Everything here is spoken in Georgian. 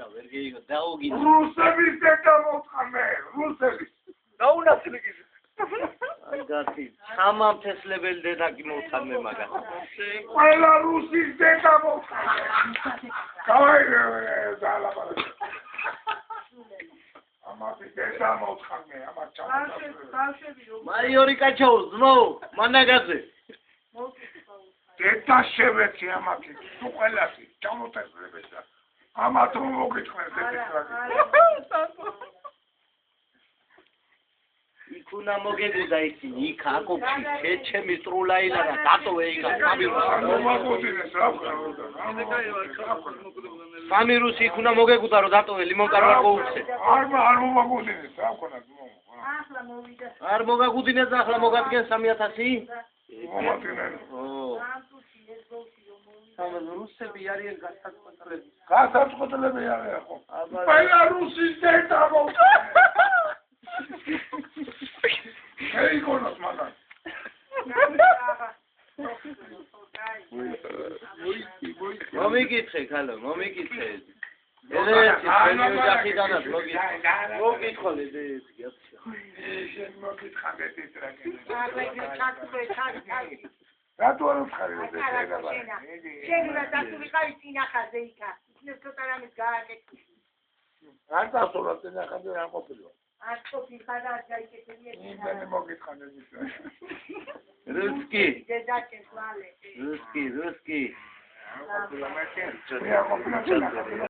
და ვერ გეიგო დაუგინე. რუსების დედა მოხამე, რუსების. დაუნაცვლი კი. გასი, სამამთესლებელი დედა კი მოხამე მაგას. ყველა რუსის დედა მოხამე. გაიგე დალაბარა. ამათი დედა მოხამე, ამათ ბავშვები მაიორი კაჩაუს, ძმო, მანაგაძე. დედა შევეცი ამათი, თუ ყველასი, ჩამოთესლებს და ამათ რომ მოგიწყნეს ეს რაგი. იქ უნდა მოგეგუდა ისინი, იქ აკოფში, ჩემი სრულაილა და დატოვე იქ მომაგოდინეს რა ვქნა. სამი რუსი იქ უნდა მოგეგუდა რომ დატოვე ლიმონკარ არ მოუწე. არ მომაგოდინეს რა ვქნა. ახლა მოვიდა. არ მოგაგუდინეს და ახლა მოგადგენ 3000? მომაგოდინეს. რუსები არიან გასაწყვეტლები. გასაწყვეტლები არიან ხო? ყველა რუსის დედა მოხამე. Hey, konas magan. მომიკითხე ხალო, მომიკითხე. ეს ჯახიდანაც მოგითხოლე ეს გიაცია. შენ მოგითხანდეთ ის რაკი. ჩაკუე. რატო არ ვხარი ეს ეგა? შენ უნდა დაწვიყავი წინახაზე იქა. იქნებ ცოტა რამის გააკეთე. არ დასწორა წინახაზე არ ყოფილა. აკოფი ხარა გაიკეთებია. იმენი მოგითხანდეთ ის. რუსკი. დედაჩენ ხვალე. რუსკი. მე არ ყოფილა.